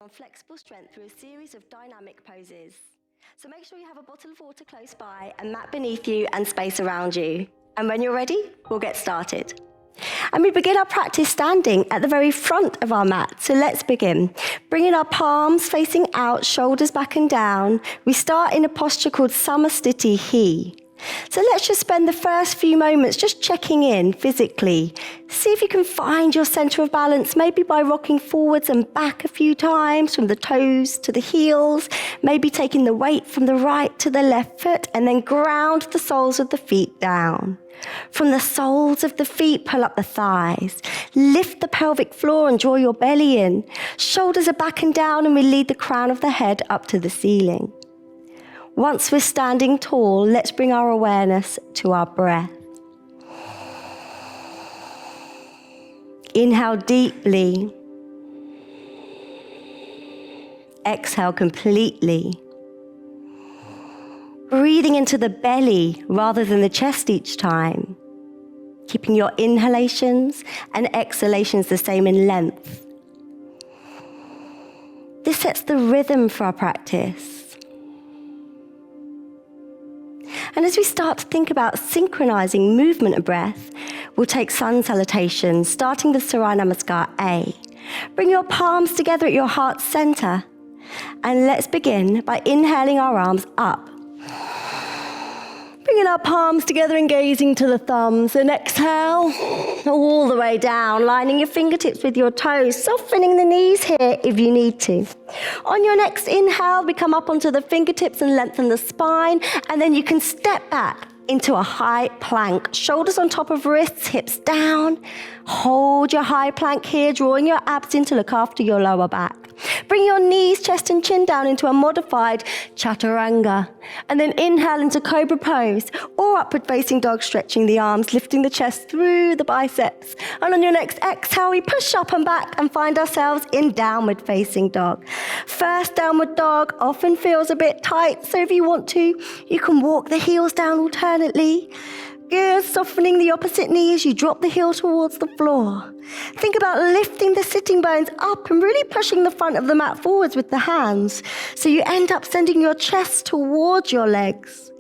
on flexible strength through a series of dynamic poses. So make sure you have a bottle of water close by, a mat beneath you and space around you. And when you're ready, we'll get started. And we begin our practice standing at the very front of our mat. So let's begin. Bringing our palms facing out, shoulders back and down. We start in a posture called Samasthiti He. So let's just spend the first few moments just checking in physically. See if you can find your center of balance, maybe by rocking forwards and back a few times from the toes to the heels, maybe taking the weight from the right to the left foot, and then ground the soles of the feet down. From the soles of the feet, pull up the thighs. Lift the pelvic floor and draw your belly in. Shoulders are back and down, and we lead the crown of the head up to the ceiling. Once we're standing tall, let's bring our awareness to our breath. Inhale deeply. Exhale completely. Breathing into the belly rather than the chest each time. Keeping your inhalations and exhalations the same in length. This sets the rhythm for our practice. And as we start to think about synchronizing movement and breath, we'll take sun salutations, starting the Surya Namaskar A. Bring your palms together at your heart center. And let's begin by inhaling our arms up. Bringing our palms together and gazing to the thumbs. And exhale all the way down, lining your fingertips with your toes, softening the knees here if you need to. On your next inhale, we come up onto the fingertips and lengthen the spine. And then you can step back into a high plank. Shoulders on top of wrists, hips down. Hold your high plank here, drawing your abs in to look after your lower back. Bring your knees, chest and chin down into a modified chaturanga. And then inhale into cobra pose or upward facing dog, stretching the arms, lifting the chest through the biceps. And on your next exhale, we push up and back and find ourselves in downward facing dog. First downward dog often feels a bit tight, so if you want to, you can walk the heels down alternately. Good, softening the opposite knee as you drop the heel towards the floor. Think about lifting the sitting bones up and really pushing the front of the mat forwards with the hands. So you end up sending your chest towards your legs.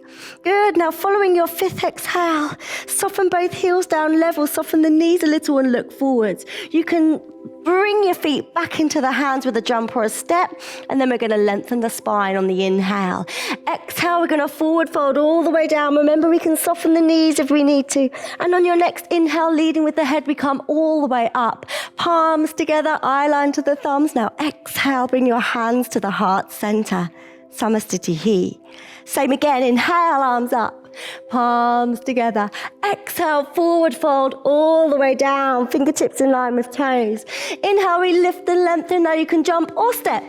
Good, now following your fifth exhale, soften both heels down level, soften the knees a little and look forwards. You can bring your feet back into the hands with a jump or a step, and then we're going to lengthen the spine on the inhale. Exhale, we're going to forward fold all the way down. Remember, we can soften the knees if we need to. And on your next inhale, leading with the head, we come all the way up. Palms together, eye line to the thumbs. Now exhale, bring your hands to the heart center. Samasthiti He. Same again, inhale, arms up, palms together. Exhale, forward fold all the way down, fingertips in line with toes. Inhale, we lift and lengthen. Now you can jump or step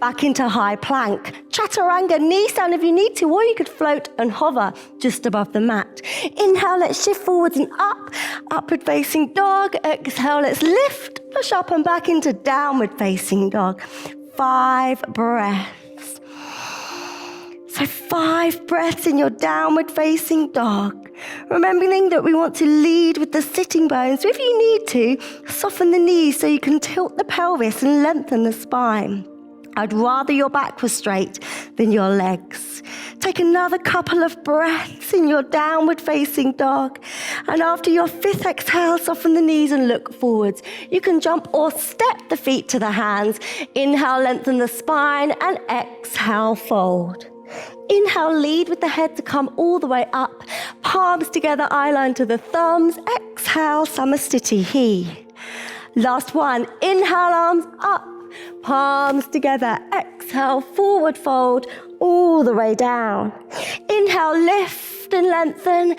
back into high plank. Chaturanga, knees down if you need to, or you could float and hover just above the mat. Inhale, let's shift forwards and up, upward facing dog. Exhale, let's lift, push up and back into downward facing dog. 5 breaths. So 5 breaths in your downward facing dog. Remembering that we want to lead with the sitting bones. So if you need to, soften the knees so you can tilt the pelvis and lengthen the spine. I'd rather your back was straight than your legs. Take another couple of breaths in your downward facing dog. And after your 5th exhale, soften the knees and look forwards. You can jump or step the feet to the hands. Inhale, lengthen the spine, and exhale, fold. Inhale, lead with the head to come all the way up. Palms together, eye line to the thumbs. Exhale, Samasthiti He. Last one. Inhale, arms up. Palms together. Exhale, forward fold all the way down. Inhale, lift and lengthen.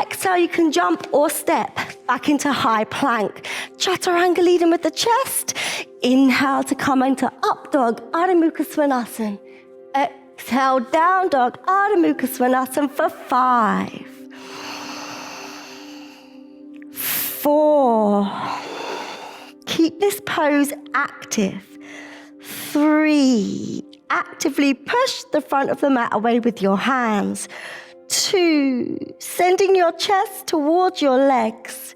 Exhale, you can jump or step back into high plank. Chaturanga, leading with the chest. Inhale to come into up dog, Adho Mukha Svanasana. Exhale, down dog, Adho Mukha Svanasana for 5, 4. Keep this pose active. 3. Actively push the front of the mat away with your hands. 2. Sending your chest towards your legs.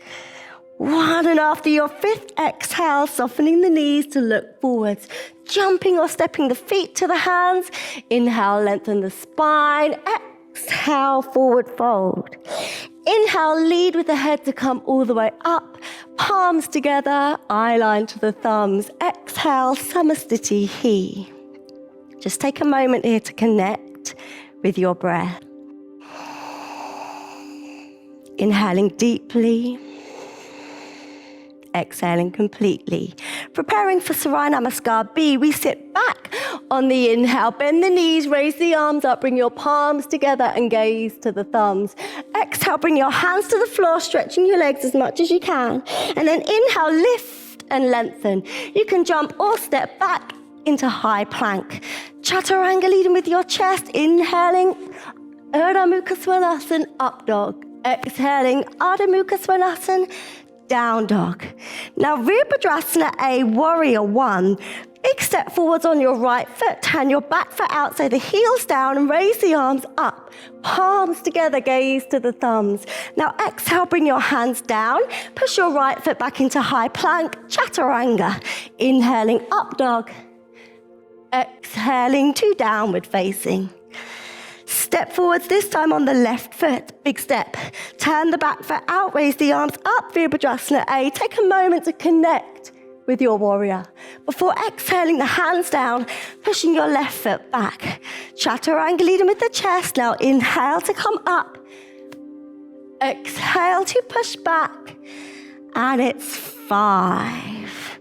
1, and after your 5th exhale, softening the knees to look forwards, jumping or stepping the feet to the hands. Inhale, lengthen the spine. Exhale, forward fold. Inhale, lead with the head to come all the way up. Palms together, eye line to the thumbs. Exhale, Samasthiti He. Just take a moment here to connect with your breath. Inhaling deeply. Exhaling completely. Preparing for Sarai Namaskar B, we sit back on the inhale. Bend the knees, raise the arms up, bring your palms together and gaze to the thumbs. Exhale, bring your hands to the floor, stretching your legs as much as you can. And then inhale, lift and lengthen. You can jump or step back into high plank. Chaturanga, leading with your chest. Inhaling, Urdhva Mukha Svanasana, up dog. Exhaling, Adho Mukha Svanasana, down dog. Now, Virabhadrasana A, warrior 1. Big step forwards on your right foot. Turn your back foot out, so the heels down, and raise the arms up. Palms together, gaze to the thumbs. Now, exhale, bring your hands down. Push your right foot back into high plank, Chaturanga. Inhaling, up dog. Exhaling to downward facing. Step forwards, this time on the left foot. Big step. Turn the back foot out, raise the arms up, Virabhadrasana A. Take a moment to connect with your warrior. Before exhaling, the hands down, pushing your left foot back. Chaturanga, leading with the chest. Now inhale to come up. Exhale to push back. And it's 5.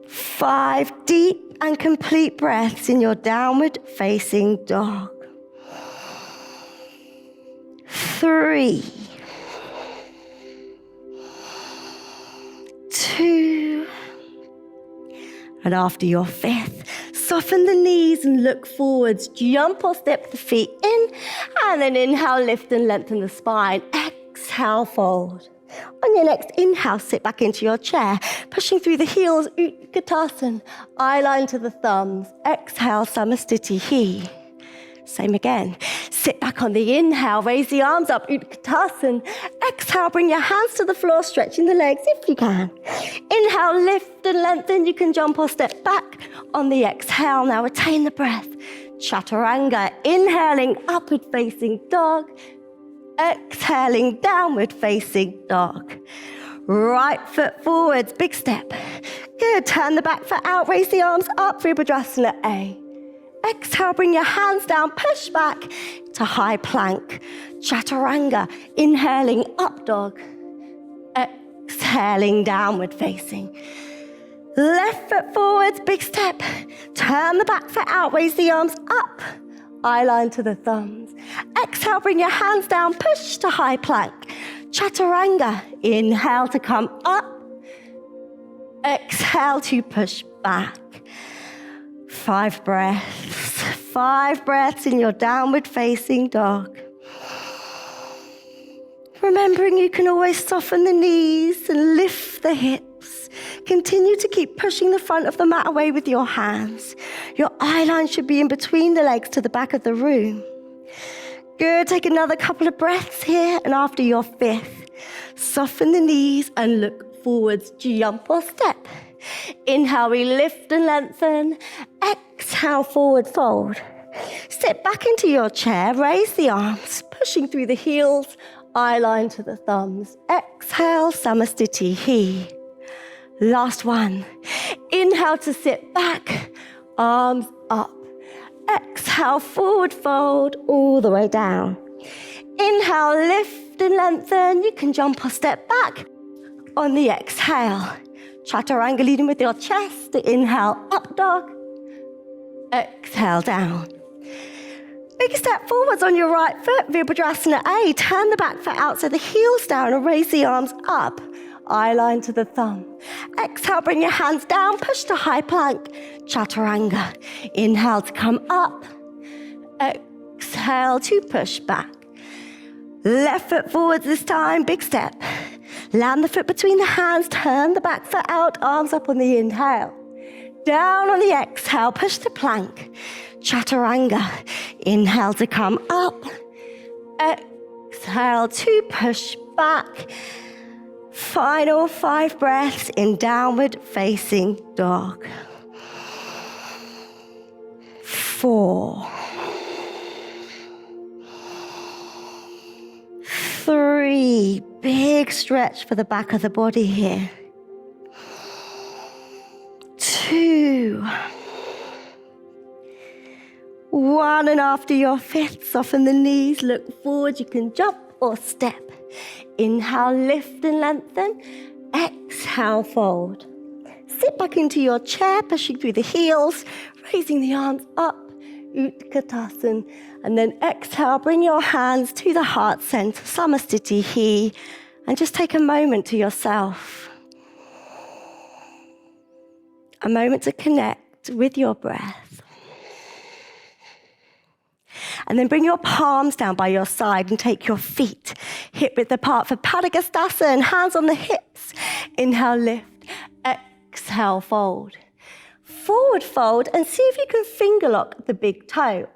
5 deep and complete breaths in your downward facing dog. 3, 2, and after your 5th, soften the knees and look forwards. Jump or step the feet in, and then inhale, lift and lengthen the spine. Exhale, fold. On your next inhale, sit back into your chair, pushing through the heels, Utkatasana, eye line to the thumbs. Exhale, Samasthiti He. Same again. Sit back on the inhale, raise the arms up, Utkatasana. Exhale, bring your hands to the floor, stretching the legs if you can. Inhale, lift and lengthen. You can jump or step back on the exhale. Now retain the breath. Chaturanga, inhaling, upward facing dog. Exhaling, downward facing dog. Right foot forwards, big step. Good, turn the back foot out, raise the arms up, Virabhadrasana A. Exhale, bring your hands down, push back to high plank. Chaturanga, inhaling, up dog. Exhaling, downward facing. Left foot forwards, big step. Turn the back foot out, raise the arms up. Eye line to the thumbs. Exhale, bring your hands down, push to high plank. Chaturanga, inhale to come up. Exhale to push back. 5 breaths. 5 breaths in your downward facing dog. Remembering you can always soften the knees and lift the hips. Continue to keep pushing the front of the mat away with your hands. Your eye line should be in between the legs to the back of the room. Good, take another couple of breaths here, and after your 5th, soften the knees and look forwards, jump or step. Inhale, we lift and lengthen. Exhale, forward fold. Sit back into your chair, raise the arms, pushing through the heels, eye line to the thumbs. Exhale, Samasthiti He. Last one. Inhale to sit back, arms up. Exhale, forward fold, all the way down. Inhale, lift and lengthen. You can jump or step back on the exhale. Chaturanga, leading with your chest. Inhale, up dog. Exhale, down. Big step forwards on your right foot, Virabhadrasana A. Turn the back foot out so the heels down and raise the arms up. Eye line to the thumb. Exhale, bring your hands down, push to high plank. Chaturanga. Inhale to come up. Exhale to push back. Left foot forwards this time, big step. Land the foot between the hands, turn the back foot out, arms up on the inhale. Down on the exhale, push to plank. Chaturanga. Inhale to come up. Exhale to push back. Final 5 breaths in downward facing dog. 4. 3. Big stretch for the back of the body here. 2. 1, and after your 5th, soften the knees, look forward. You can jump or step. Inhale, lift and lengthen. Exhale, fold. Sit back into your chair, pushing through the heels, raising the arms up, Utkatasana. And then exhale, bring your hands to the heart center, Samasthiti He, and just take a moment to yourself. A moment to connect with your breath. And then bring your palms down by your side and take your feet hip width apart for Padangusthasana, hands on the hips. Inhale, lift. Exhale, fold. Forward fold and see if you can finger lock the big toe.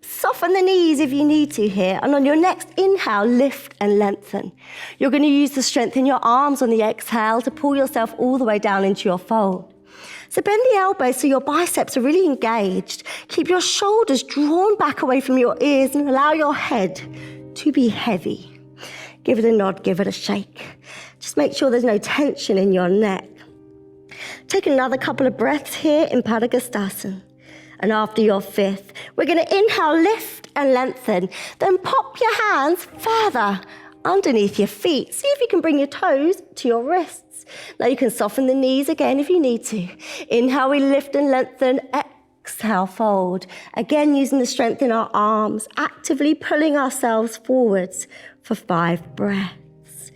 Soften the knees if you need to here. And on your next inhale, lift and lengthen. You're going to use the strength in your arms on the exhale to pull yourself all the way down into your fold. So bend the elbows so your biceps are really engaged. Keep your shoulders drawn back away from your ears and allow your head to be heavy. Give it a nod, give it a shake. Just make sure there's no tension in your neck. Take another couple of breaths here in Padangusthasana. And after your 5th, we're going to inhale, lift and lengthen. Then pop your hands further underneath your feet. See if you can bring your toes to your wrists. Now you can soften the knees again if you need to. Inhale, we lift and lengthen. Exhale, fold. Again, using the strength in our arms, actively pulling ourselves forwards for 5 breaths.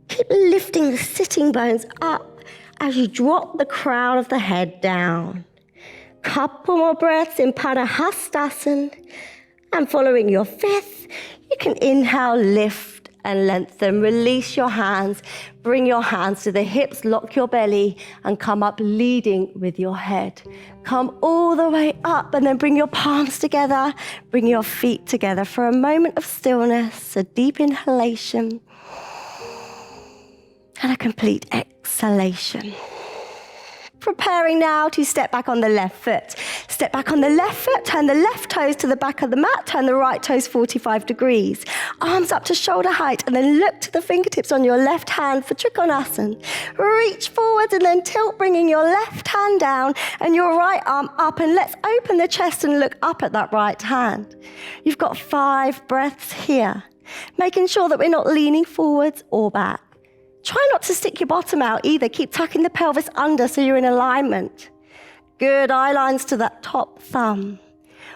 Keep lifting the sitting bones up as you drop the crown of the head down. Couple more breaths in Padahastasana. And following your 5th, you can inhale, lift and lengthen. Release your hands. Bring your hands to the hips, lock your belly, and come up leading with your head. Come all the way up and then bring your palms together. Bring your feet together for a moment of stillness, a deep inhalation, and a complete exhalation. Preparing now to step back on the left foot. Step back on the left foot, turn the left toes to the back of the mat, turn the right toes 45 degrees. Arms up to shoulder height, and then look to the fingertips on your left hand for Trikonasana. Reach forward and then tilt, bringing your left hand down and your right arm up, and let's open the chest and look up at that right hand. You've got 5 breaths here, making sure that we're not leaning forwards or back. Try not to stick your bottom out either. Keep tucking the pelvis under so you're in alignment. Good, eye lines to that top thumb.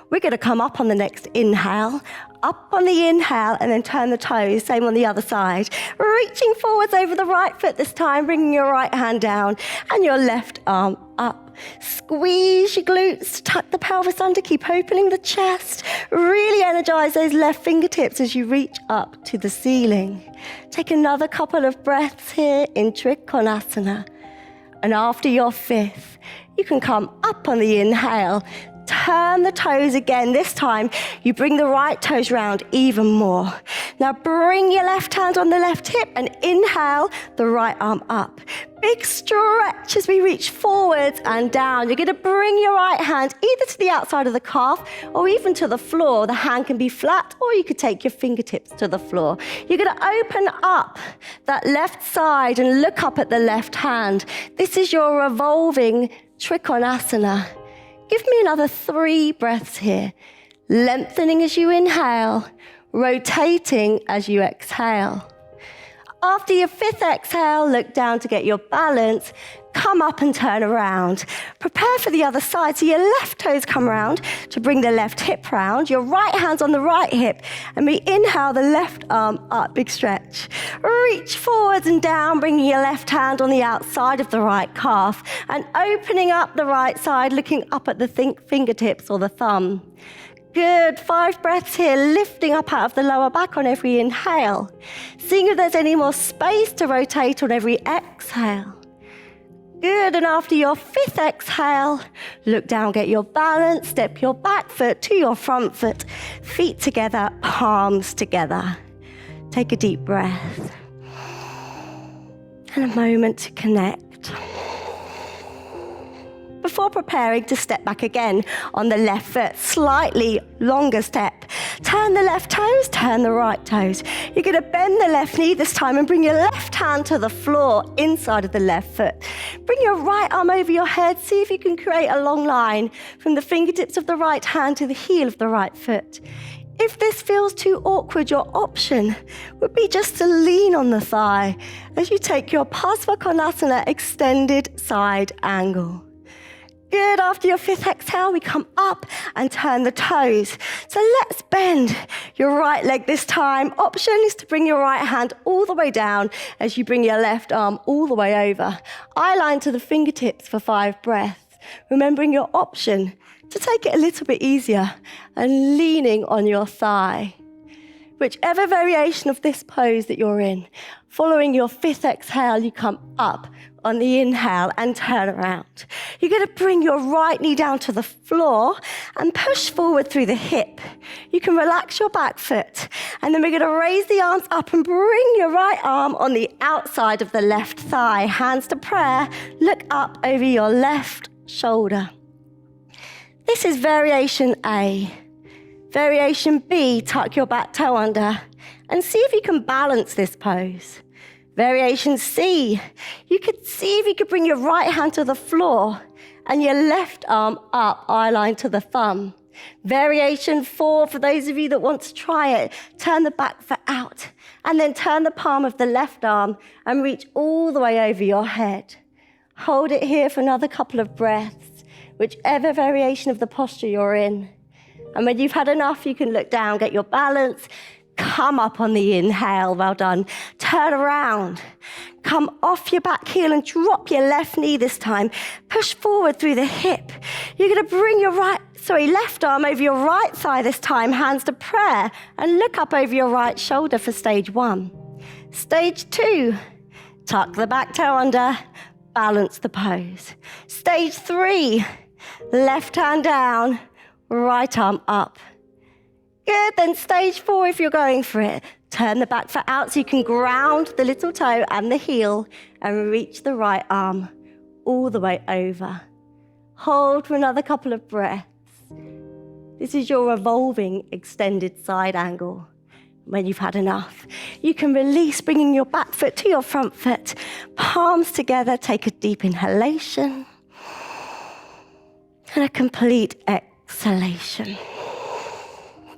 We're going to come up on the next inhale. Up on the inhale and then turn the toes. Same on the other side. Reaching forwards over the right foot this time, bringing your right hand down and your left arm up. Squeeze your glutes, tuck the pelvis under, keep opening the chest. Really energize those left fingertips as you reach up to the ceiling. Take another couple of breaths here in Trikonasana. And after your 5th, you can come up on the inhale. Turn the toes again. This time, you bring the right toes round even more. Now bring your left hand on the left hip and inhale the right arm up. Big stretch as we reach forwards and down. You're going to bring your right hand either to the outside of the calf or even to the floor. The hand can be flat, or you could take your fingertips to the floor. You're going to open up that left side and look up at the left hand. This is your revolving Trikonasana. Give me another 3 breaths here. Lengthening as you inhale, rotating as you exhale. After your 5th exhale, look down to get your balance. Come up and turn around. Prepare for the other side. So your left toes come round to bring the left hip round. Your right hand's on the right hip. And we inhale the left arm up, big stretch. Reach forwards and down, bringing your left hand on the outside of the right calf. And opening up the right side, looking up at the fingertips or the thumb. Good, 5 breaths here, lifting up out of the lower back on every inhale. Seeing if there's any more space to rotate on every exhale. Good, and after your 5th exhale, look down, get your balance, step your back foot to your front foot, feet together, palms together. Take a deep breath. And a moment to connect. Before preparing to step back again on the left foot, slightly longer step. Turn the left toes, turn the right toes. You're going to bend the left knee this time and bring your left hand to the floor inside of the left foot. Bring your right arm over your head. See if you can create a long line from the fingertips of the right hand to the heel of the right foot. If this feels too awkward, your option would be just to lean on the thigh as you take your Parsva Konasana extended side angle. Good. After your fifth exhale, we come up and turn the toes. So let's bend your right leg this time. Option is to bring your right hand all the way down as you bring your left arm all the way over. Eye line to the fingertips for 5 breaths. Remembering your option to take it a little bit easier and leaning on your thigh. Whichever variation of this pose that you're in, following your fifth exhale, you come up on the inhale and turn around. You're going to bring your right knee down to the floor and push forward through the hip. You can relax your back foot, and then we're going to raise the arms up and bring your right arm on the outside of the left thigh. Hands to prayer, look up over your left shoulder. This is variation A. Variation B, tuck your back toe under and see if you can balance this pose. Variation C, you could see if you could bring your right hand to the floor and your left arm up, eye line to the thumb. Variation 4, for those of you that want to try it, turn the back foot out and then turn the palm of the left arm and reach all the way over your head. Hold it here for another couple of breaths, whichever variation of the posture you're in. And when you've had enough, you can look down, get your balance, come up on the inhale, well done. Turn around, come off your back heel and drop your left knee this time. Push forward through the hip. You're going to bring your left arm over your right thigh this time, hands to prayer, and look up over your right shoulder for stage 1. Stage 2, tuck the back toe under, balance the pose. Stage 3, left hand down, right arm up. Good, then stage 4 if you're going for it. Turn the back foot out so you can ground the little toe and the heel and reach the right arm all the way over. Hold for another couple of breaths. This is your revolving extended side angle. When you've had enough, you can release, bringing your back foot to your front foot. Palms together, take a deep inhalation and a complete exhalation.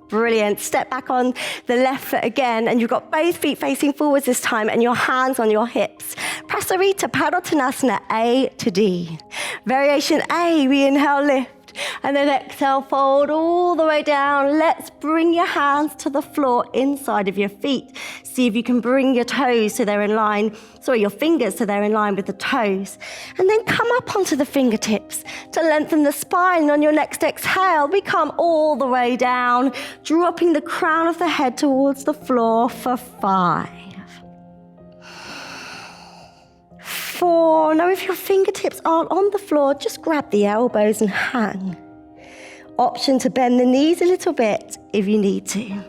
Brilliant. Step back on the left foot again, and you've got both feet facing forwards this time and your hands on your hips. Prasarita Padottanasana, A to D. Variation A, we inhale, lift, and then exhale, fold all the way down. Let's bring your hands to the floor inside of your feet. See if you can bring your toes so they're in line, your fingers so they're in line with the toes. And then come up onto the fingertips to lengthen the spine. On your next exhale, we come all the way down, dropping the crown of the head towards the floor for 5. 4. Now, if your fingertips aren't on the floor, just grab the elbows and hang. Option to bend the knees a little bit if you need to.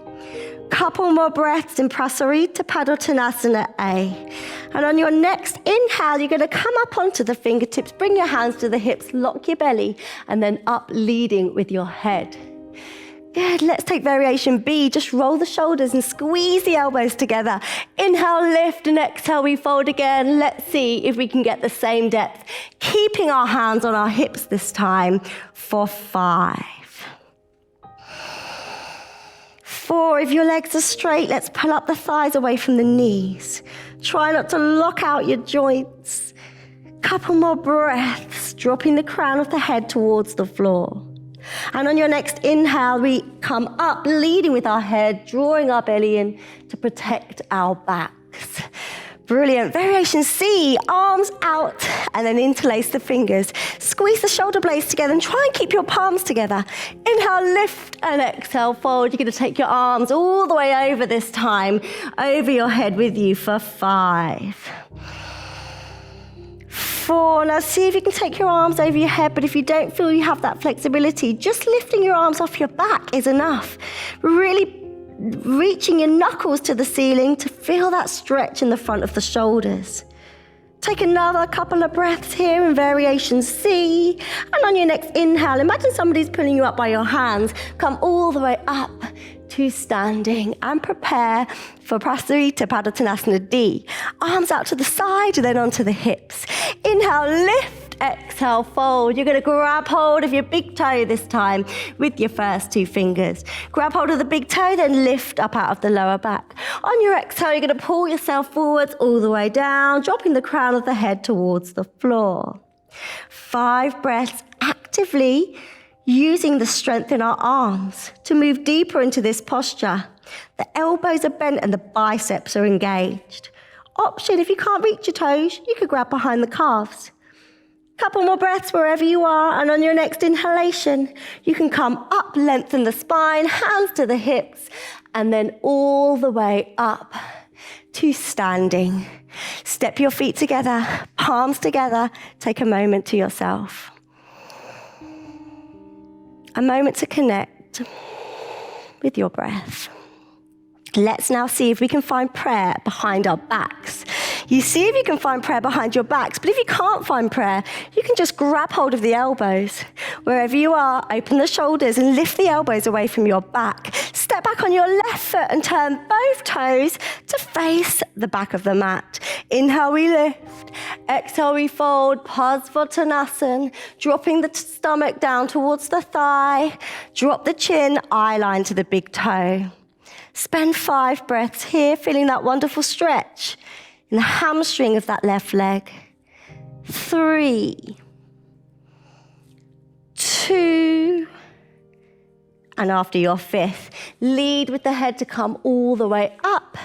Couple more breaths in Prasarita Padottanasana A. And on your next inhale, you're going to come up onto the fingertips, bring your hands to the hips, lock your belly, and then up, leading with your head. Good, let's take variation B. Just roll the shoulders and squeeze the elbows together. Inhale, lift, and exhale, we fold again. Let's see if we can get the same depth. Keeping our hands on our hips this time for 5. 4, if your legs are straight, let's pull up the thighs away from the knees. Try not to lock out your joints. Couple more breaths, dropping the crown of the head towards the floor. And on your next inhale, we come up, leading with our head, drawing our belly in to protect our backs. Brilliant. Variation C, arms out and then interlace the fingers. Squeeze the shoulder blades together and try and keep your palms together. Inhale, lift, and exhale, fold. You're going to take your arms all the way over this time, over your head with you for 5. 4. Now see if you can take your arms over your head, but if you don't feel you have that flexibility, just lifting your arms off your back is enough. Really reaching your knuckles to the ceiling to feel that stretch in the front of the shoulders. Take another couple of breaths here in variation C. And on your next inhale, imagine somebody's pulling you up by your hands. Come all the way up to standing and prepare for Prasarita Padottanasana D. Arms out to the side, then onto the hips. Inhale, lift, exhale, fold. You're going to grab hold of your big toe this time with your first two fingers. Grab hold of the big toe, then lift up out of the lower back. On your exhale, you're going to pull yourself forwards all the way down, dropping the crown of the head towards the floor. 5 breaths actively using the strength in our arms to move deeper into this posture. The elbows are bent and the biceps are engaged. Option, if you can't reach your toes, you could grab behind the calves. Couple more breaths wherever you are, and on your next inhalation, you can come up, lengthen the spine, hands to the hips, and then all the way up to standing. Step your feet together, palms together, take a moment to yourself. A moment to connect with your breath. Let's now see if we can find prayer behind our backs. You see if you can find prayer behind your backs, but if you can't find prayer, you can just grab hold of the elbows. Wherever you are, open the shoulders and lift the elbows away from your back. Step back on your left foot and turn both toes to face the back of the mat. Inhale, we lift. Exhale, we fold. Parsvottanasana, dropping the stomach down towards the thigh. Drop the chin, eye line to the big toe. Spend 5 breaths here, feeling that wonderful stretch in the hamstring of that left leg. 3, 2, and after your 5th, lead with the head to come all the way up.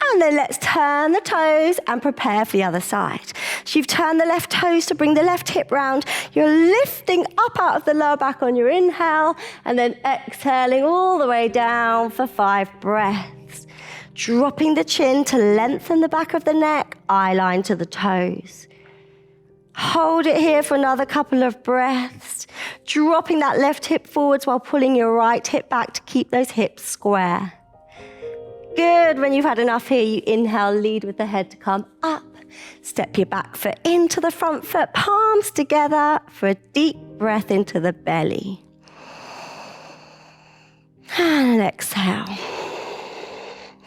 And then let's turn the toes and prepare for the other side. So you've turned the left toes to bring the left hip round. You're lifting up out of the lower back on your inhale, and then exhaling all the way down for 5 breaths. Dropping the chin to lengthen the back of the neck, eye line to the toes. Hold it here for another couple of breaths. Dropping that left hip forwards while pulling your right hip back to keep those hips square. Good. When you've had enough here, you inhale, lead with the head to come up. Step your back foot into the front foot, palms together for a deep breath into the belly. And exhale.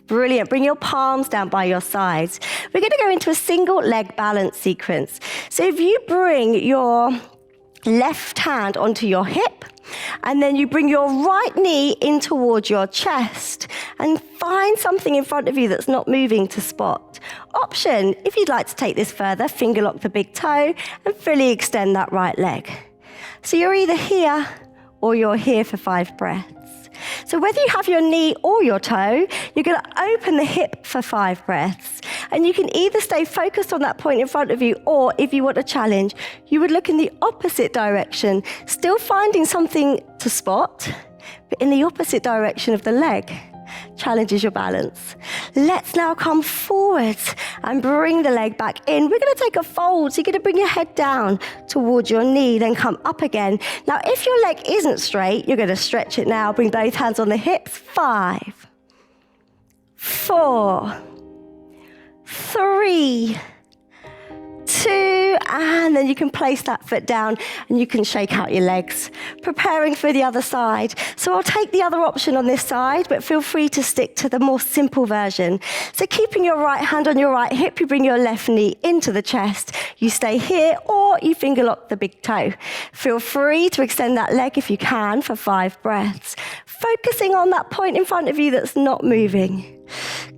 Brilliant. Bring your palms down by your sides. We're going to go into a single leg balance sequence. So if you bring your left hand onto your hip, and then you bring your right knee in towards your chest and find something in front of you that's not moving to spot. Option, if you'd like to take this further, finger lock the big toe and fully extend that right leg. So you're either here or you're here for 5 breaths. So whether you have your knee or your toe, you're going to open the hip for 5 breaths. And you can either stay focused on that point in front of you, or if you want a challenge, you would look in the opposite direction, still finding something to spot, but in the opposite direction of the leg. Challenges your balance. Let's now come forwards and bring the leg back in. We're going to take a fold. So you're going to bring your head down towards your knee, then come up again. Now, if your leg isn't straight, you're going to stretch it now. Bring both hands on the hips. 5, 4, 3, 2, and then you can place that foot down and you can shake out your legs, preparing for the other side. So I'll take the other option on this side, but feel free to stick to the more simple version. So keeping your right hand on your right hip, you bring your left knee into the chest. You stay here, or you finger lock the big toe. Feel free to extend that leg if you can for 5 breaths, focusing on that point in front of you that's not moving.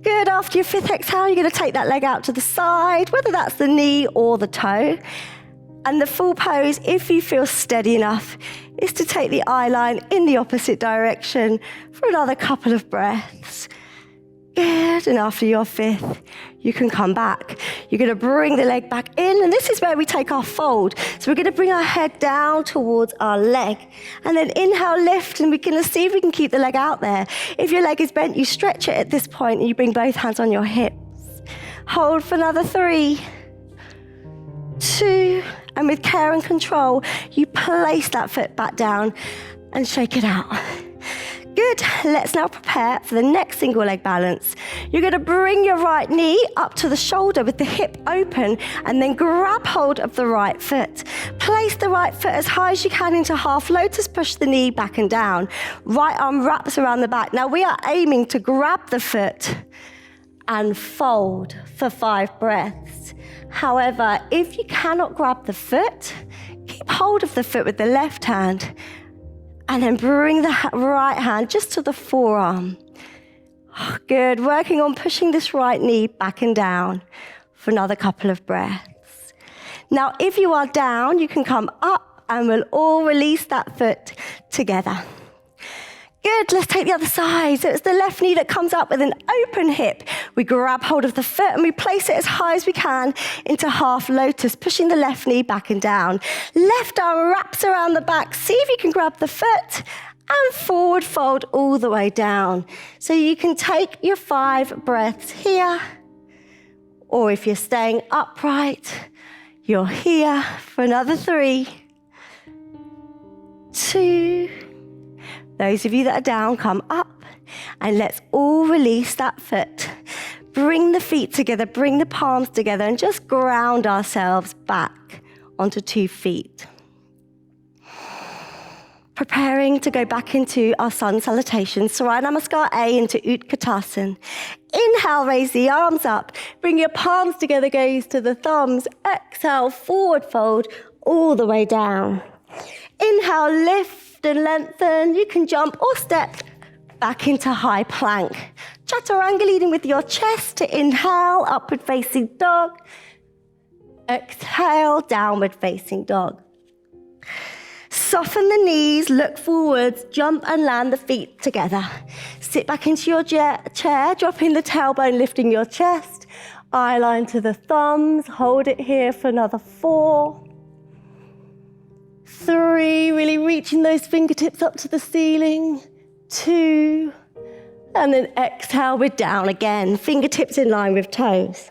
Good. After your 5th exhale, you're going to take that leg out to the side, whether that's the knee or the toe. And the full pose, if you feel steady enough, is to take the eye line in the opposite direction for another couple of breaths. Good. And after your 5th, you can come back. You're going to bring the leg back in, and this is where we take our fold. So we're going to bring our head down towards our leg, and then inhale, lift, and we're going to see if we can keep the leg out there. If your leg is bent, you stretch it at this point, and you bring both hands on your hips. Hold for another 3, 2, and with care and control, you place that foot back down and shake it out. Good. Good. Let's now prepare for the next single leg balance. You're going to bring your right knee up to the shoulder with the hip open and then grab hold of the right foot. Place the right foot as high as you can into half lotus. Push the knee back and down. Right arm wraps around the back. Now we are aiming to grab the foot and fold for 5 breaths. However, if you cannot grab the foot, keep hold of the foot with the left hand and then bring the right hand just to the forearm. Good. Working on pushing this right knee back and down for another couple of breaths. Now, if you are down, you can come up and we'll all release that foot together. Good, let's take the other side. So it's the left knee that comes up with an open hip. We grab hold of the foot and we place it as high as we can into half lotus, pushing the left knee back and down. Left arm wraps around the back. See if you can grab the foot and forward fold all the way down. So you can take your 5 breaths here, or if you're staying upright, you're here for another 3, 2, those of you that are down, come up, and let's all release that foot. Bring the feet together, bring the palms together, and just ground ourselves back onto 2 feet. Preparing to go back into our sun salutation, Surya Namaskar A into Utkatasana. Inhale, raise the arms up. Bring your palms together, gaze to the thumbs. Exhale, forward fold all the way down. Inhale, lift and lengthen. You can jump or step back into high plank. Chaturanga leading with your chest to inhale, upward facing dog. Exhale, downward facing dog. Soften the knees, look forwards, jump and land the feet together. Sit back into your chair, dropping the tailbone, lifting your chest. Eye line to the thumbs, hold it here for another 4. 3, really reaching those fingertips up to the ceiling. 2, and then exhale, we're down again. Fingertips in line with toes.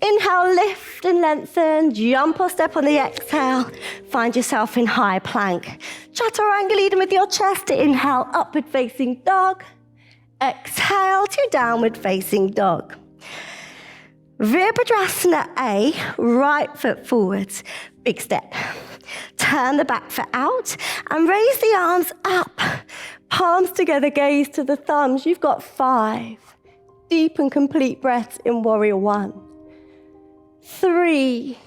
Inhale, lift and lengthen. Jump or step on the exhale. Find yourself in high plank. Chaturanga leading with your chest to inhale, upward facing dog. Exhale to downward facing dog. Virabhadrasana A, right foot forwards. Big step. Turn the back foot out and raise the arms up. Palms together, gaze to the thumbs. You've got 5 deep and complete breaths in Warrior 1. 3,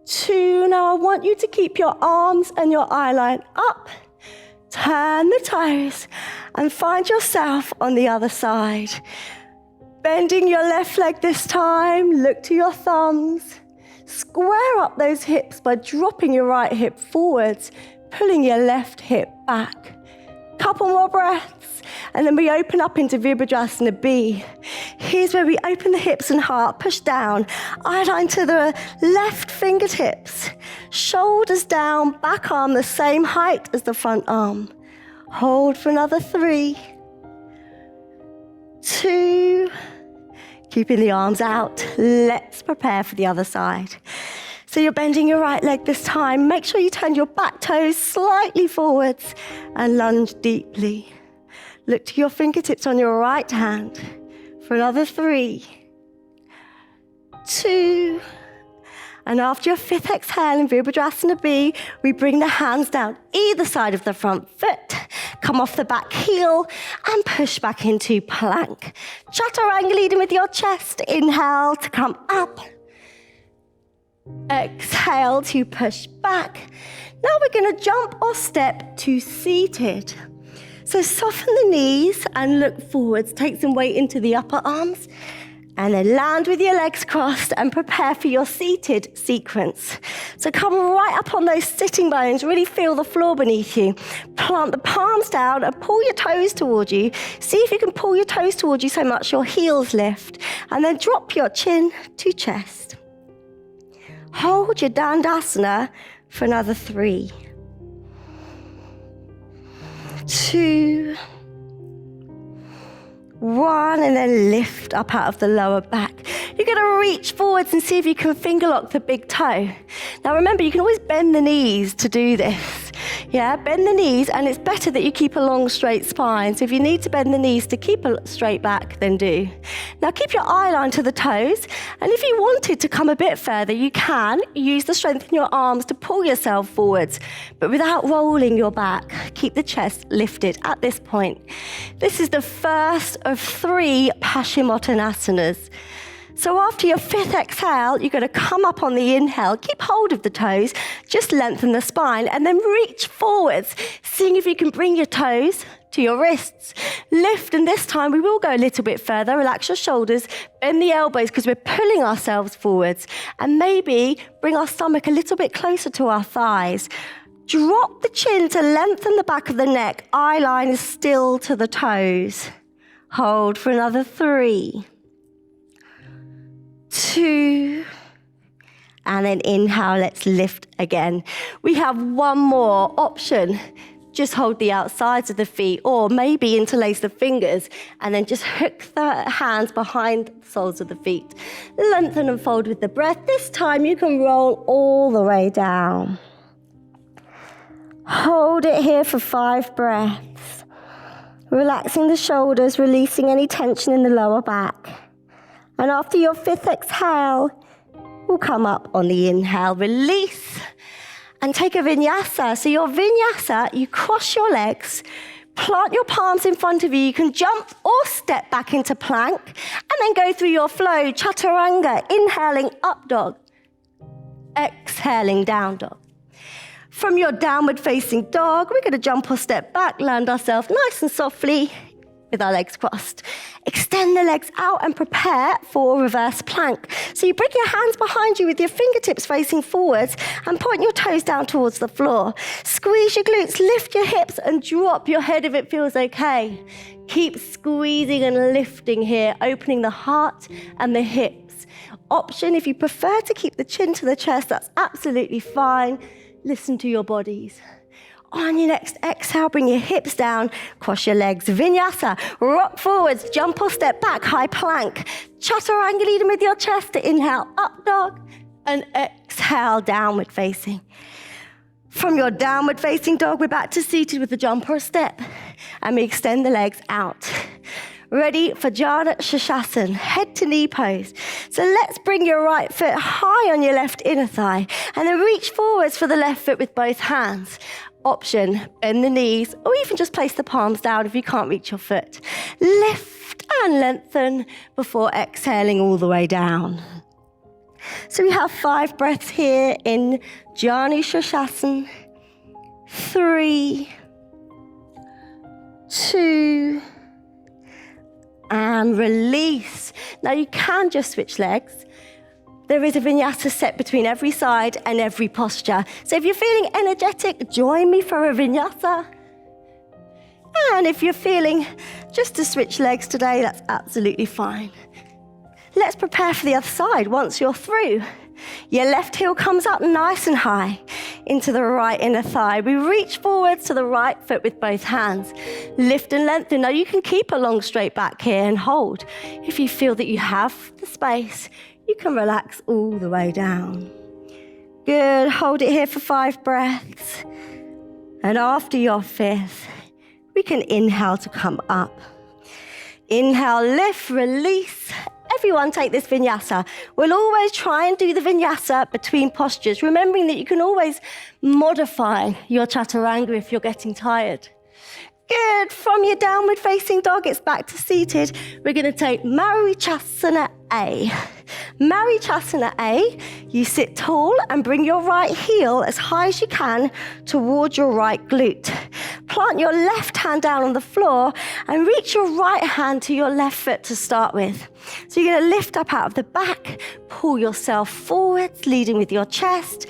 2. Now I want you to keep your arms and your eye line up. Turn the toes and find yourself on the other side. Bending your left leg this time. Look to your thumbs. Square up those hips by dropping your right hip forwards, pulling your left hip back. Couple more breaths, and then we open up into Virabhadrasana B. Here's where we open the hips and heart, push down, eye line to the left fingertips, shoulders down, back arm the same height as the front arm. Hold for another 3, 2, keeping the arms out. Let's prepare for the other side. So you're bending your right leg this time. Make sure you turn your back toes slightly forwards and lunge deeply. Look to your fingertips on your right hand for another 3, 2, and after your 5th exhale in Virabhadrasana B, we bring the hands down either side of the front foot. Come off the back heel and push back into plank. Chaturanga leading with your chest. Inhale to come up. Exhale to push back. Now we're going to jump or step to seated. So soften the knees and look forwards. Take some weight into the upper arms. And then land with your legs crossed and prepare for your seated sequence. So come right up on those sitting bones, really feel the floor beneath you. Plant the palms down and pull your toes towards you. See if you can pull your toes towards you so much your heels lift. And then drop your chin to chest. Hold your Dandasana for another 3, 2, 1, and then lift up out of the lower back. You're going to reach forwards and see if you can finger lock the big toe. Now remember, you can always bend the knees to do this. Yeah, bend the knees, and it's better that you keep a long, straight spine. So if you need to bend the knees to keep a straight back, then do. Now keep your eye line to the toes, and if you wanted to come a bit further, you can use the strength in your arms to pull yourself forwards, but without rolling your back. Keep the chest lifted at this point. This is the first of 3 Paschimottanasana. So after your 5th exhale, you're going to come up on the inhale, keep hold of the toes, just lengthen the spine, and then reach forwards, seeing if you can bring your toes to your wrists. Lift, and this time we will go a little bit further. Relax your shoulders, bend the elbows because we're pulling ourselves forwards, and maybe bring our stomach a little bit closer to our thighs. Drop the chin to lengthen the back of the neck. Eye line is still to the toes. Hold for another 3, 2, and then inhale, let's lift again. We have one more option. Just hold the outsides of the feet, or maybe interlace the fingers and then just hook the hands behind the soles of the feet. Lengthen and fold with the breath. This time you can roll all the way down. Hold it here for 5 breaths. Relaxing the shoulders, releasing any tension in the lower back. And after your 5th exhale, we'll come up on the inhale, release, and take a vinyasa. So your vinyasa, you cross your legs, plant your palms in front of you. You can jump or step back into plank, and then go through your flow, chaturanga, inhaling up dog, exhaling down dog. From your downward facing dog, we're going to jump or step back, land ourselves nice and softly with our legs crossed. Extend the legs out and prepare for reverse plank. So you bring your hands behind you with your fingertips facing forwards and point your toes down towards the floor. Squeeze your glutes, lift your hips and drop your head if it feels okay. Keep squeezing and lifting here, opening the heart and the hips. Option, if you prefer to keep the chin to the chest, that's absolutely fine. Listen to your bodies. On your next exhale, bring your hips down, cross your legs. Vinyasa, rock forwards, jump or step back, high plank. Chaturanga, leading with your chest to inhale, up dog, and exhale, downward facing. From your downward facing dog, we're back to seated with a jump or a step. And we extend the legs out. Ready for Janu Sirsasana, head to knee pose. So let's bring your right foot high on your left inner thigh, and then reach forwards for the left foot with both hands. Option, bend the knees, or even just place the palms down if you can't reach your foot. Lift and lengthen before exhaling all the way down. So we have 5 breaths here in Janu Sirsasana. 3, 2, and release. Now you can just switch legs. There is a vinyasa set between every side and every posture. So if you're feeling energetic, join me for a vinyasa. And if you're feeling just to switch legs today, that's absolutely fine. Let's prepare for the other side once you're through. Your left heel comes up nice and high into the right inner thigh. We reach forwards to the right foot with both hands. Lift and lengthen. Now you can keep a long straight back here and hold. If you feel that you have the space, you can relax all the way down. Good, hold it here for 5 breaths. And after your 5th, we can inhale to come up. Inhale, lift, release. Everyone take this vinyasa. We'll always try and do the vinyasa between postures, remembering that you can always modify your chaturanga if you're getting tired. Good, from your downward facing dog, it's back to seated. We're going to take Marichyasana A. Marichyasana A, you sit tall and bring your right heel as high as you can towards your right glute. Plant your left hand down on the floor and reach your right hand to your left foot to start with. So you're going to lift up out of the back, pull yourself forwards, leading with your chest.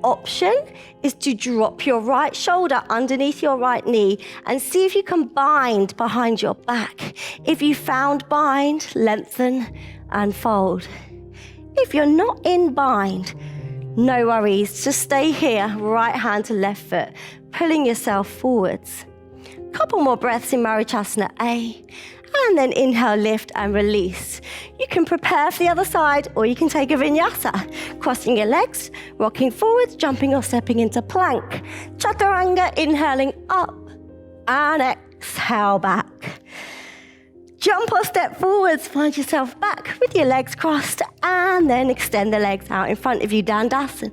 Option is to drop your right shoulder underneath your right knee and see if you can bind behind your back. If you found bind, lengthen and fold. If you're not in bind, no worries, just stay here, right hand to left foot, pulling yourself forwards. Couple more breaths in Marichyasana A. And then inhale, lift and release. You can prepare for the other side, or you can take a vinyasa, crossing your legs, rocking forwards, jumping or stepping into plank. Chaturanga, inhaling up and exhale back. Jump or step forwards, find yourself back with your legs crossed, and then extend the legs out in front of you, Dandasana.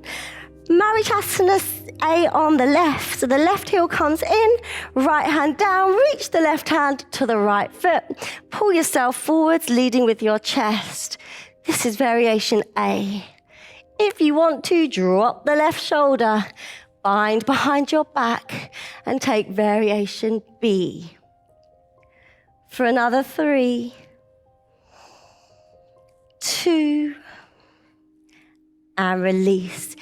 Marichyasana A on the left. So the left heel comes in, right hand down, reach the left hand to the right foot. Pull yourself forwards, leading with your chest. This is variation A. If you want to, drop the left shoulder, bind behind your back, and take variation B. For another 3, 2, and release.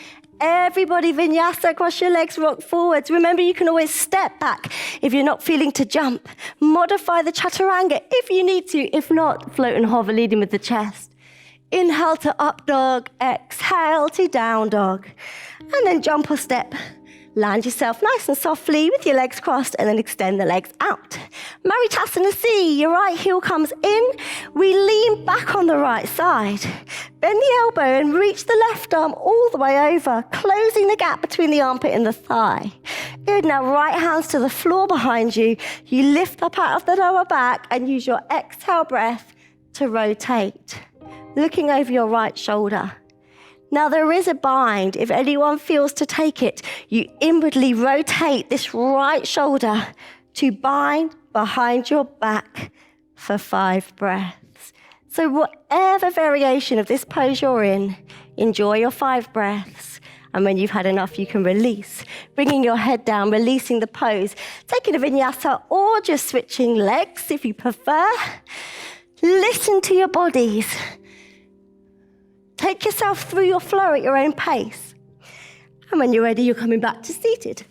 Everybody vinyasa, cross your legs, rock forwards. Remember, you can always step back if you're not feeling to jump. Modify the chaturanga if you need to. If not, float and hover, leading with the chest. Inhale to up dog, exhale to down dog. And then jump or step. Land yourself nice and softly with your legs crossed, and then extend the legs out. Marichyasana C, your right heel comes in. We lean back on the right side. Bend the elbow and reach the left arm all the way over, closing the gap between the armpit and the thigh. Good, now right hands to the floor behind you. You lift up out of the lower back and use your exhale breath to rotate, looking over your right shoulder. Now there is a bind. If anyone feels to take it, you inwardly rotate this right shoulder to bind behind your back for 5 breaths. So whatever variation of this pose you're in, enjoy your 5 breaths. And when you've had enough, you can release, bringing your head down, releasing the pose, taking a vinyasa or just switching legs if you prefer. Listen to your bodies. Take yourself through your flow at your own pace. And when you're ready, you're coming back to seated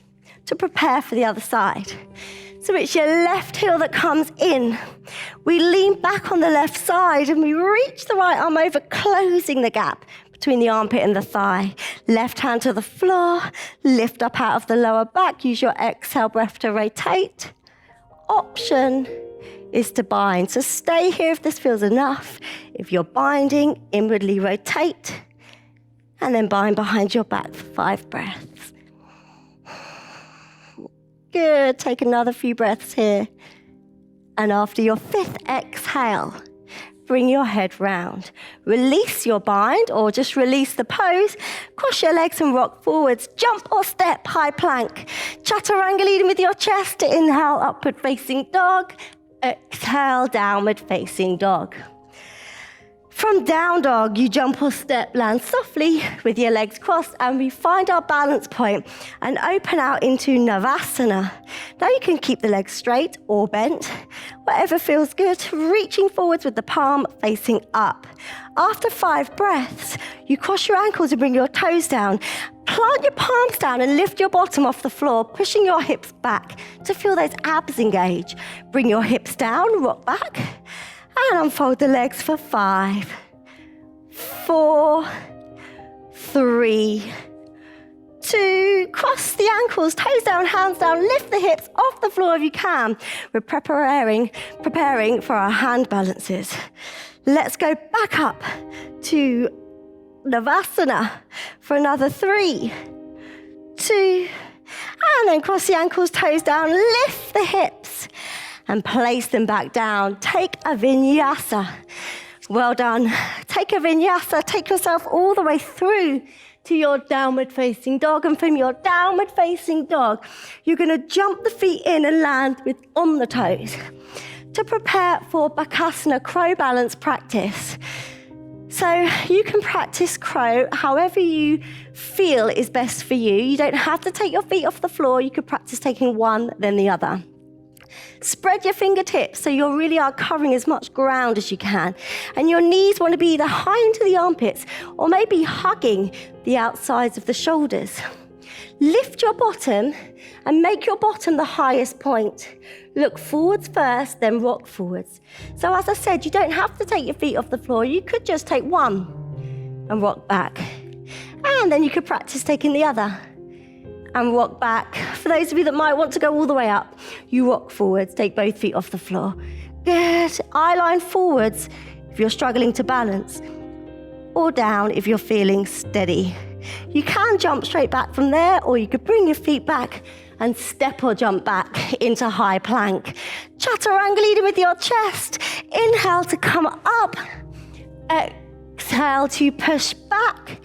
to prepare for the other side. So it's your left heel that comes in. We lean back on the left side and we reach the right arm over, closing the gap between the armpit and the thigh. Left hand to the floor, lift up out of the lower back. Use your exhale breath to rotate. Option is to bind. So stay here if this feels enough. If you're binding, inwardly rotate and then bind behind your back for 5 breaths. Good, take another few breaths here. And after your 5th exhale, bring your head round. Release your bind or just release the pose. Cross your legs and rock forwards. Jump or step, high plank. Chaturanga leading with your chest. Inhale, upward facing dog. Exhale, downward facing dog. From down dog, you jump or step, land softly with your legs crossed, and we find our balance point and open out into Navasana. Now you can keep the legs straight or bent, whatever feels good, reaching forwards with the palm facing up. After 5 breaths, you cross your ankles and bring your toes down. Plant your palms down and lift your bottom off the floor, pushing your hips back to feel those abs engage. Bring your hips down, rock back, and unfold the legs for 5, 4, 3, 2. Cross the ankles, toes down, hands down, lift the hips off the floor if you can. We're preparing for our hand balances. Let's go back up to Navasana for another 3, 2, and then cross the ankles, toes down, lift the hips and place them back down. Take a vinyasa. Well done. Take a vinyasa, take yourself all the way through to your downward facing dog, and from your downward facing dog, you're gonna jump the feet in and land on the toes to prepare for Bakasana, crow balance practice. So you can practice crow however you feel is best for you. You don't have to take your feet off the floor. You could practice taking one, then the other. Spread your fingertips so you really are covering as much ground as you can. And your knees want to be either high into the armpits or maybe hugging the outsides of the shoulders. Lift your bottom and make your bottom the highest point. Look forwards first, then rock forwards. So as I said, you don't have to take your feet off the floor. You could just take one and rock back. And then you could practice taking the other and rock back. For those of you that might want to go all the way up, you rock forwards, take both feet off the floor. Good. Eye line forwards if you're struggling to balance, or down if you're feeling steady. You can jump straight back from there, or you could bring your feet back and step or jump back into high plank. Chaturanga leading with your chest. Inhale to come up. Exhale to push back.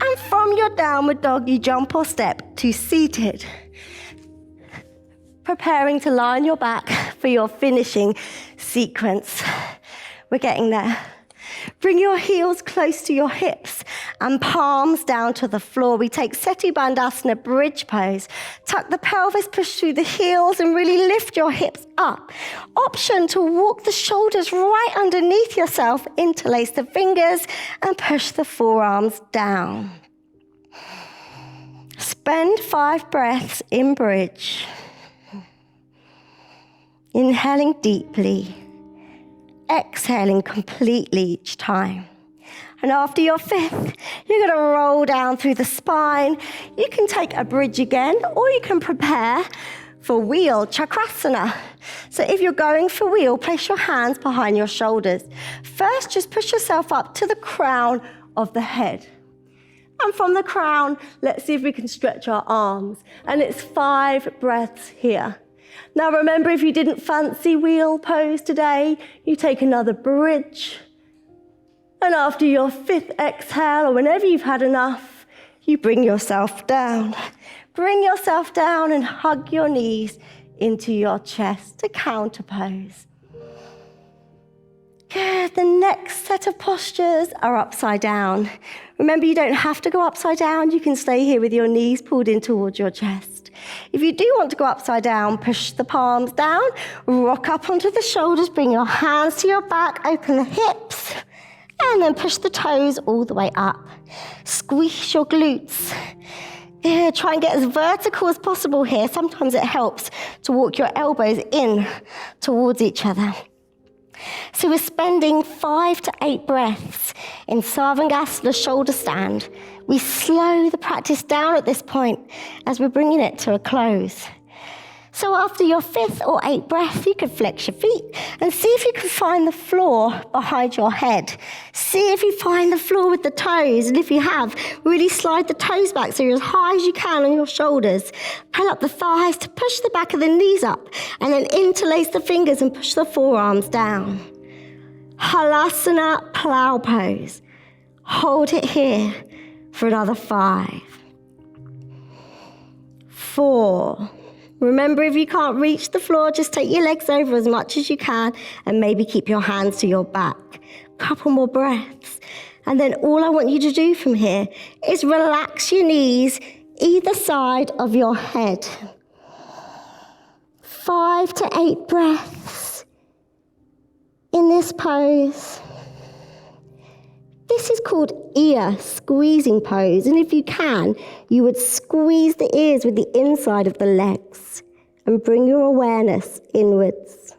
And from your downward dog, you jump or step to seated. Preparing to lie on your back for your finishing sequence. We're getting there. Bring your heels close to your hips and palms down to the floor. We take Setu Bandhasana, bridge pose. Tuck the pelvis, push through the heels and really lift your hips up. Option to walk the shoulders right underneath yourself, interlace the fingers and push the forearms down. Spend 5 breaths in bridge. Inhaling deeply. Exhaling completely each time. And after your 5th, you're going to roll down through the spine. You can take a bridge again, or you can prepare for wheel, Chakrasana. So if you're going for wheel, place your hands behind your shoulders. First, just push yourself up to the crown of the head. And from the crown, let's see if we can stretch our arms. And it's 5 breaths here. Now remember, if you didn't fancy wheel pose today, you take another bridge. And after your 5th exhale, or whenever you've had enough, you bring yourself down. Bring yourself down and hug your knees into your chest to counter pose. Good. The next set of postures are upside down. Remember, you don't have to go upside down. You can stay here with your knees pulled in towards your chest. If you do want to go upside down, push the palms down, rock up onto the shoulders, bring your hands to your back, open the hips, and then push the toes all the way up. Squeeze your glutes. Yeah, try and get as vertical as possible here. Sometimes it helps to walk your elbows in towards each other. So we're spending 5 to 8 breaths in Sarvangasana shoulder stand. We slow the practice down at this point as we're bringing it to a close. So after your 5th or 8th breath, you can flex your feet and see if you can find the floor behind your head. See if you find the floor with the toes. And if you have, really slide the toes back so you're as high as you can on your shoulders. Pull up the thighs to push the back of the knees up and then interlace the fingers and push the forearms down. Halasana plow pose. Hold it here for another 5. 4. Remember, if you can't reach the floor, just take your legs over as much as you can and maybe keep your hands to your back. Couple more breaths. And then all I want you to do from here is relax your knees either side of your head. 5 to 8 breaths in this pose. This is called ear squeezing pose. And if you can, you would squeeze the ears with the inside of the legs and bring your awareness inwards.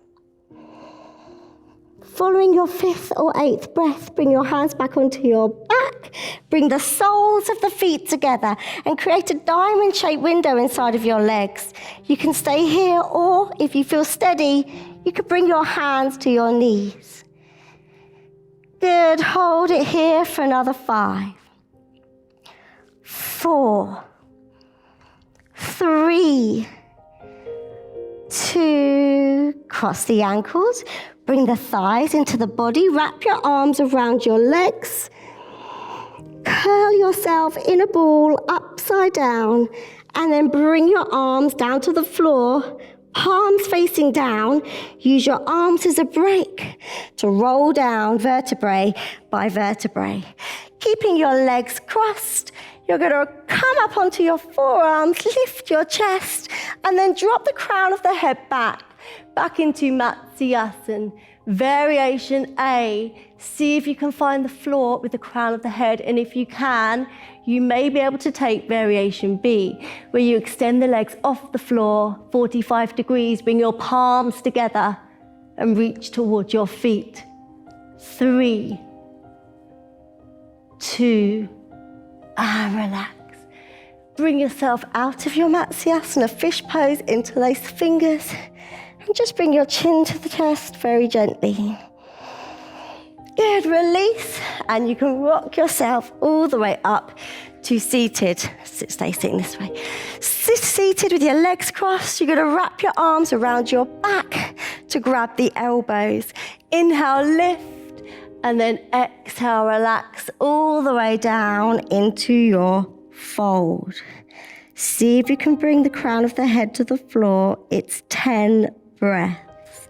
Following your 5th or 8th breath, bring your hands back onto your back. Bring the soles of the feet together and create a diamond-shaped window inside of your legs. You can stay here, or if you feel steady, you can bring your hands to your knees. Good. Hold it here for another 5. 4. 3. 2. Cross the ankles. Bring the thighs into the body. Wrap your arms around your legs. Curl yourself in a ball upside down. And then bring your arms down to the floor. Palms facing down. Use your arms as a brake to roll down vertebrae by vertebrae. Keeping your legs crossed, you're going to come up onto your forearms, lift your chest, and then drop the crown of the head back into Matsyasana. Variation A. See if you can find the floor with the crown of the head, and if you can, you may be able to take variation B, where you extend the legs off the floor 45 degrees, bring your palms together and reach towards your feet. 3, 2, and relax. Bring yourself out of your Matsyasana, fish pose, interlace the fingers. And just bring your chin to the chest very gently. Good, release. And you can rock yourself all the way up to seated. Stay sitting this way. Sit seated with your legs crossed. You're going to wrap your arms around your back to grab the elbows. Inhale, lift. And then exhale, relax all the way down into your fold. See if you can bring the crown of the head to the floor. It's 10 breaths.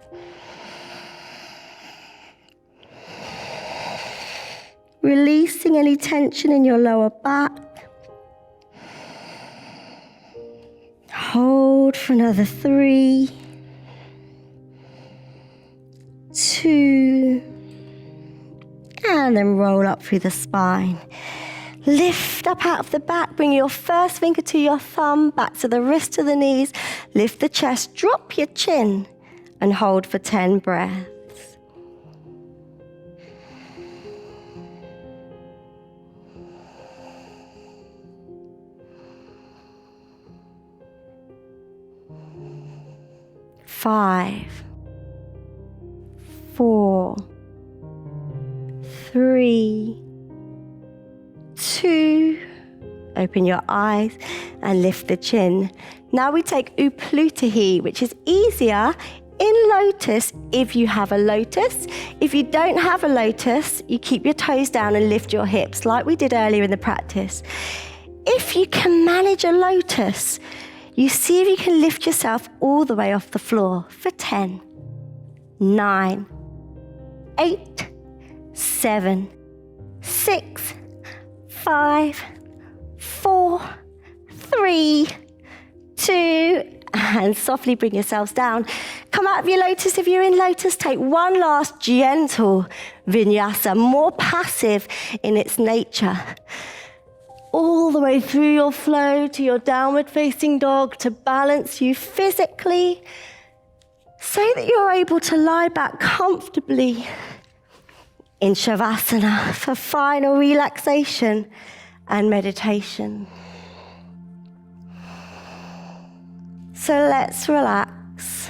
Releasing any tension in your lower back. Hold for another 3, 2, and then roll up through the spine. Lift up out of the back, bring your first finger to your thumb, back to the wrist to the knees. Lift the chest, drop your chin, and hold for 10 breaths. Five, 4, 3, 2, open your eyes and lift the chin. Now we take Upalutahi, which is easier in lotus if you have a lotus. If you don't have a lotus, you keep your toes down and lift your hips like we did earlier in the practice. If you can manage a lotus, you see if you can lift yourself all the way off the floor for 10, 9, 8, 7, 6, 5, 4, 3, 2, and softly bring yourselves down. Come out of your lotus if you're in lotus. Take one last gentle vinyasa, more passive in its nature. All the way through your flow to your downward facing dog to balance you physically so that you're able to lie back comfortably in Shavasana for final relaxation and meditation. So let's relax.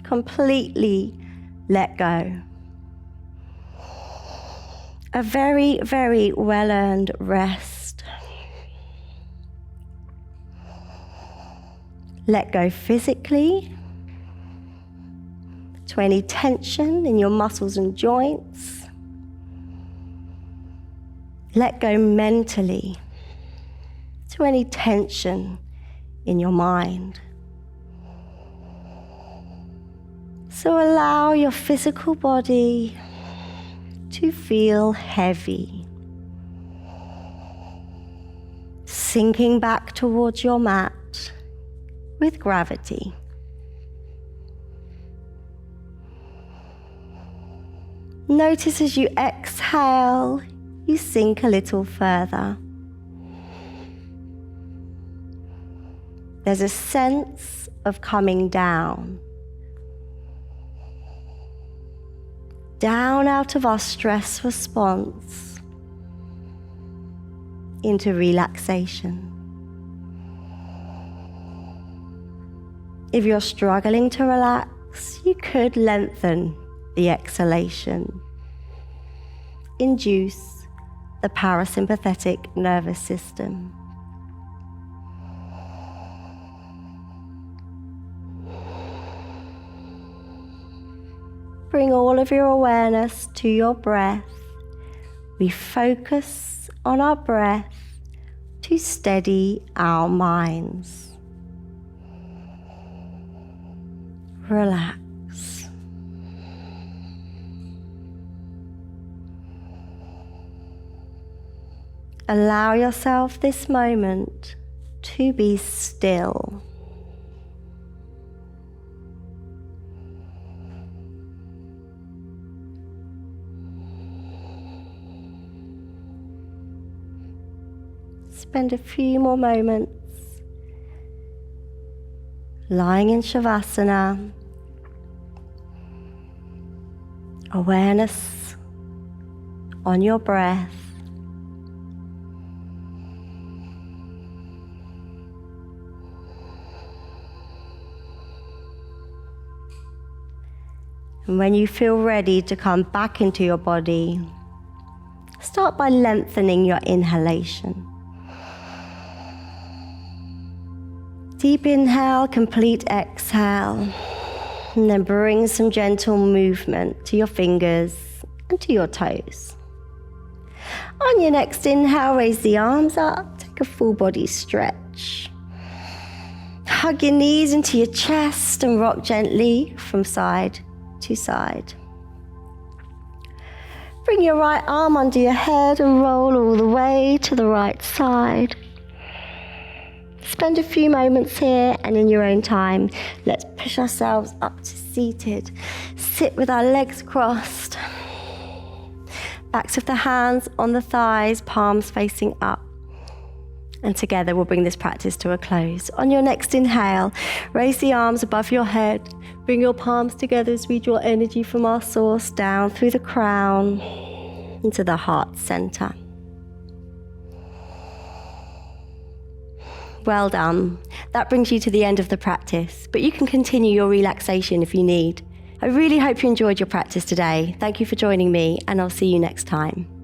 Completely let go. A very, very well-earned rest. Let go physically to any tension in your muscles and joints. Let go mentally to any tension in your mind. So allow your physical body to feel heavy, sinking back towards your mat with gravity. Notice as you exhale, you sink a little further. There's a sense of coming down. Down out of our stress response into relaxation. If you're struggling to relax, you could lengthen the exhalation. Induce the parasympathetic nervous system. Bring all of your awareness to your breath. We focus on our breath to steady our minds. Relax. Allow yourself this moment to be still. Spend a few more moments lying in Shavasana. Awareness on your breath. And when you feel ready to come back into your body, start by lengthening your inhalation. Deep inhale, complete exhale. And then bring some gentle movement to your fingers and to your toes. On your next inhale, raise the arms up, take a full body stretch. Hug your knees into your chest and rock gently from side to side. Bring your right arm under your head and roll all the way to the right side. Spend a few moments here, and in your own time, let's push ourselves up to seated. Sit with our legs crossed. Backs of the hands on the thighs, palms facing up. And together we'll bring this practice to a close. On your next inhale, raise the arms above your head. Bring your palms together as we draw energy from our source down through the crown into the heart center. Well done. That brings you to the end of the practice, but you can continue your relaxation if you need. I really hope you enjoyed your practice today. Thank you for joining me, and I'll see you next time.